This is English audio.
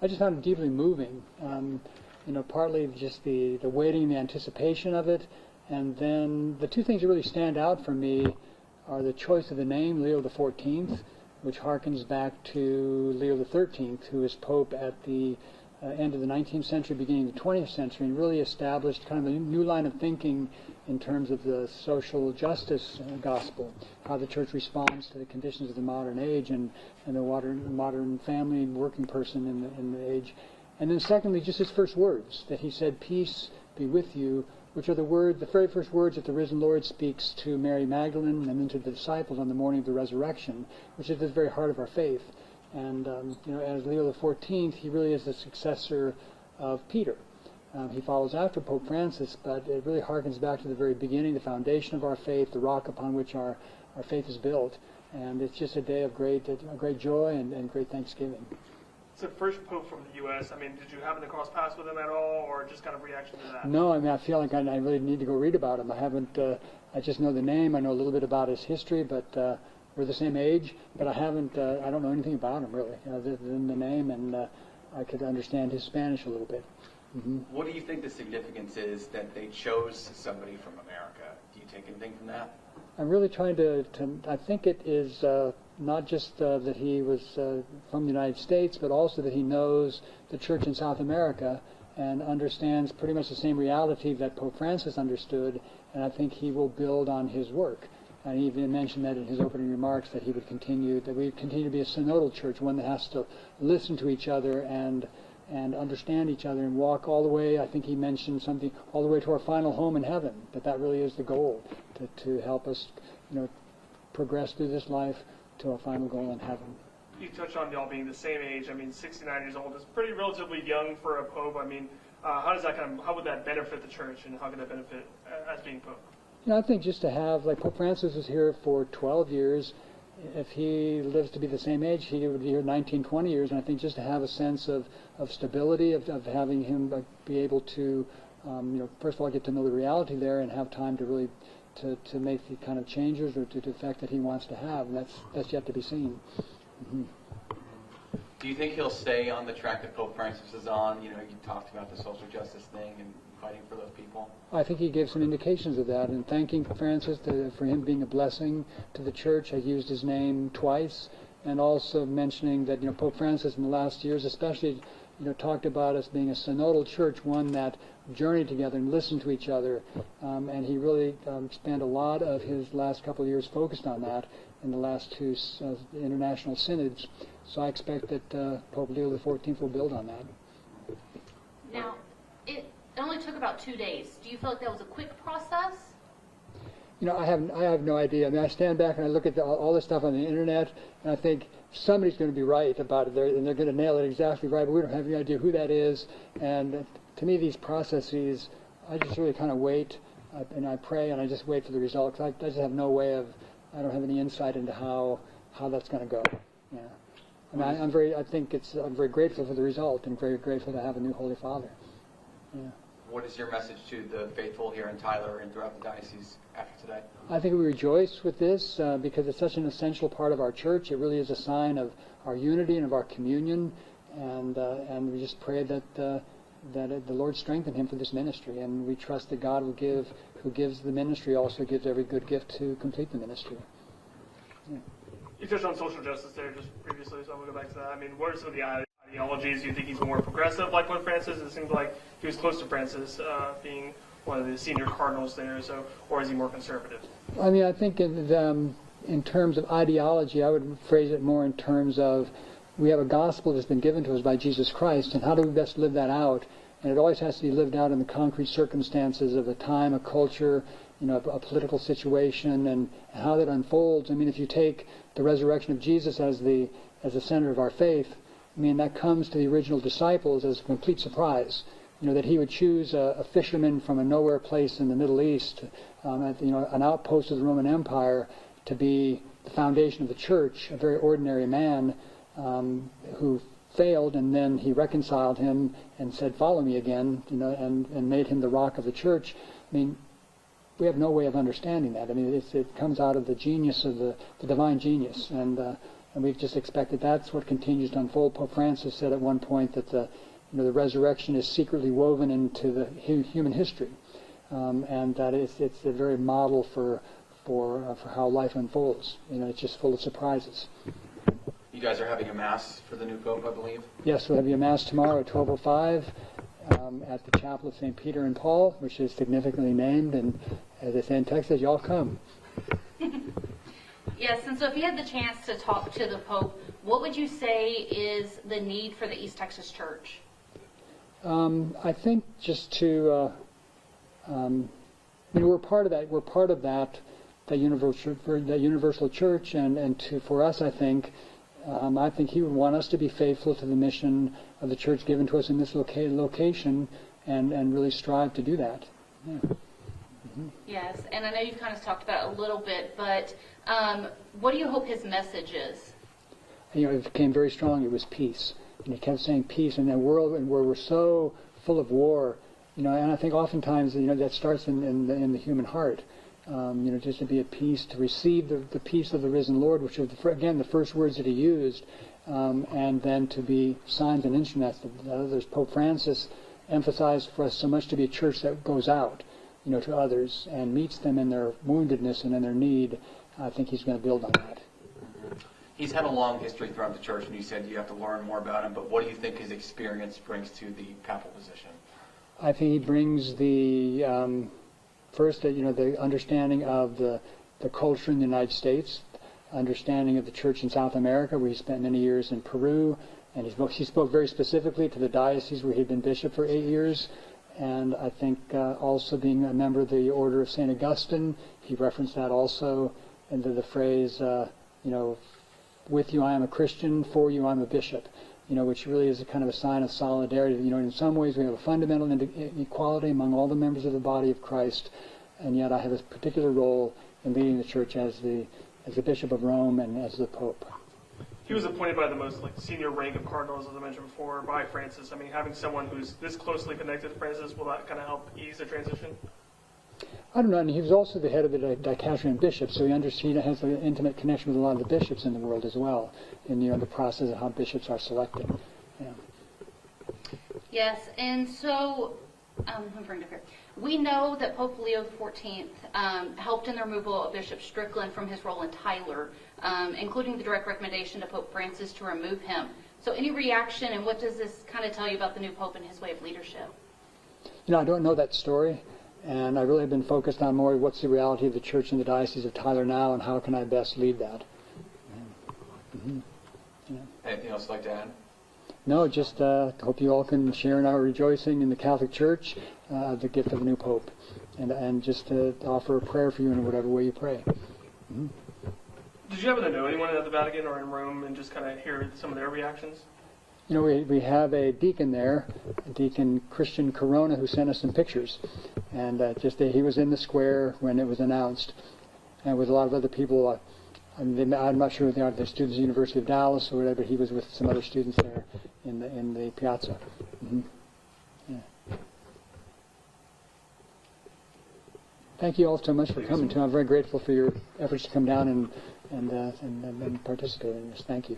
I just found it deeply moving. Partly just the waiting and the anticipation of it, and then the two things that really stand out for me are the choice of the name, Leo the XIV, which harkens back to Leo the XIII, who was Pope at the end of the 19th century, beginning of the 20th century, and really established kind of a new line of thinking in terms of the social justice gospel, how the church responds to the conditions of the modern age and the modern family and working person in the age. And then secondly, just his first words, that he said, "Peace be with you," which are the very first words that the risen Lord speaks to Mary Magdalene and then to the disciples on the morning of the resurrection, which is at the very heart of our faith. And, as Leo the XIV, he really is the successor of Peter. He follows after Pope Francis, but it really harkens back to the very beginning, the foundation of our faith, the rock upon which our faith is built. And it's just a day of great joy and great thanksgiving. It's the first Pope from the U.S. I mean, did you happen to cross paths with him at all, or just kind of reaction to that? No, I feel like I really need to go read about him. I haven't, I just know the name. I know a little bit about his history, but we're the same age, but I don't know anything about him, really, other than the name, and I could understand his Spanish a little bit. Mm-hmm. What do you think the significance is that they chose somebody from America? Do you take anything from that? I'm really trying to I think it is not just that he was from the United States, but also that he knows the church in South America and understands pretty much the same reality that Pope Francis understood, and I think he will build on his work. And he even mentioned that in his opening remarks, that we'd continue to be a synodal church, one that has to listen to each other and understand each other and walk all the way. I think he mentioned something all the way to our final home in heaven. That really is the goal, to help us, progress through this life to our final goal in heaven. You touched on y'all being the same age. I mean, 69 years old is pretty relatively young for a pope. I mean, how would that benefit the church, and how could that benefit as being pope? I think just to have, like Pope Francis was here for 12 years. If he lives to be the same age, he would be here 19, 20 years. And I think just to have a sense of stability, of having him be able to, first of all, get to know the reality there and have time to really to make the kind of changes or to the effect that he wants to have. And that's yet to be seen. Mm-hmm. Do you think he'll stay on the track that Pope Francis is on? You talked about the social justice thing and fighting for those people. I think he gave some indications of that, and thanking Francis for him being a blessing to the church. I used his name twice, and also mentioning that Pope Francis in the last years especially talked about us being a synodal church, one that journeyed together and listened to each other, and he really spent a lot of his last couple of years focused on that in the last two international synods. So I expect that Pope Leo the XIV will build on that. Now, it only took about 2 days. Do you feel like that was a quick process? I have no idea. I mean, I stand back and I look at all this stuff on the internet, and I think somebody's going to be right about it, and they're going to nail it exactly right, but we don't have any idea who that is. And to me, these processes, I just really kind of wait, and I pray, and I just wait for the result, because I just have no way of, I don't have any insight into how that's going to go. Yeah. I mean, I'm very grateful for the result, and very grateful to have a new Holy Father. Yeah. What is your message to the faithful here in Tyler and throughout the diocese after today? I think we rejoice with this because it's such an essential part of our church. It really is a sign of our unity and of our communion, and we just pray that the Lord strengthen him for this ministry, and we trust that God will give, who gives the ministry, also gives every good gift to complete the ministry. Yeah. You touched on social justice there just previously, so I'm going to go back to that. I mean, what are some of the ideologies? Do you think he's more progressive like Pope Francis? It seems like he was close to Francis, being one of the senior cardinals there, or is he more conservative? I mean, I think in terms of ideology, I would phrase it more in terms of we have a gospel that's been given to us by Jesus Christ, and how do we best live that out? And it always has to be lived out in the concrete circumstances of a time, a culture, a political situation, and how that unfolds. I mean, if you take the resurrection of Jesus as the center of our faith, I mean, that comes to the original disciples as a complete surprise. That he would choose a fisherman from a nowhere place in the Middle East, an outpost of the Roman Empire, to be the foundation of the church, a very ordinary man who failed, and then he reconciled him and said, "Follow me again," and made him the rock of the church. I mean, we have no way of understanding that. I mean, it comes out of the genius of the divine genius, and and we've just expected that's what continues to unfold. Pope Francis said at one point that the resurrection is secretly woven into the human history, and that it's a very model for how life unfolds. It's just full of surprises. You guys are having a mass for the new Pope, I believe? Yes, we'll have a mass tomorrow at 12:05 at the Chapel of St. Peter and Paul, which is significantly named, and as they say in Texas, y'all come. Yes, and so if you had the chance to talk to the Pope, what would you say is the need for the East Texas Church? I think just to, we're part of that. We're part of that universal church, and for us, I think he would want us to be faithful to the mission of the church given to us in this location, and really strive to do that. Yeah. Mm-hmm. Yes, and I know you've kind of talked about it a little bit, but what do you hope his message is? It became very strong. It was peace, and he kept saying peace in a world where we're so full of war. And I think oftentimes that starts in the human heart. Just to be at peace, to receive the peace of the risen Lord, which are again the first words that he used, and then to be signs and instruments that others. Pope Francis emphasized for us so much to be a church that goes out, to others and meets them in their woundedness and in their need. I think he's going to build on that. He's had a long history throughout the church, and you said you have to learn more about him, but what do you think his experience brings to the papal position? I think he brings the first, the understanding of the culture in the United States, understanding of the church in South America, where he spent many years in Peru, and he spoke very specifically to the diocese where he'd been bishop for 8 years, and I think also being a member of the Order of St. Augustine, he referenced that also into the phrase, with you I am a Christian, for you I'm a bishop, which really is a kind of a sign of solidarity. In some ways we have a fundamental equality among all the members of the body of Christ, and yet I have a particular role in leading the church as the Bishop of Rome and as the Pope. He was appointed by the most senior rank of cardinals, as I mentioned before, by Francis. I mean, having someone who's this closely connected to Francis, will that kind of help ease the transition? I don't know. And he was also the head of the Dicastery bishops, so he has an intimate connection with a lot of the bishops in the world as well, in the process of how bishops are selected. Yeah. Yes, and so let me bring it up here. We know that Pope Leo the XIV helped in the removal of Bishop Strickland from his role in Tyler, including the direct recommendation to Pope Francis to remove him. So any reaction, and what does this kind of tell you about the new Pope and his way of leadership? I don't know that story, and I really have been focused on more what's the reality of the church in the Diocese of Tyler now, and how can I best lead that. Mm-hmm. Yeah. Anything else you'd like to add? No, just hope you all can share in our rejoicing in the Catholic Church, the gift of a new Pope, and just offer a prayer for you in whatever way you pray. Mm-hmm. Did you happen to know anyone at the Vatican or in Rome and just kind of hear some of their reactions? We have a deacon there, Deacon Christian Corona, who sent us some pictures, and he was in the square when it was announced, and with a lot of other people. I'm not sure if they are the students of the University of Dallas or whatever, but he was with some other students there in the piazza. Mm-hmm. Yeah. Thank you all so much for coming too. I'm very grateful for your efforts to come down and participate in this. Thank you.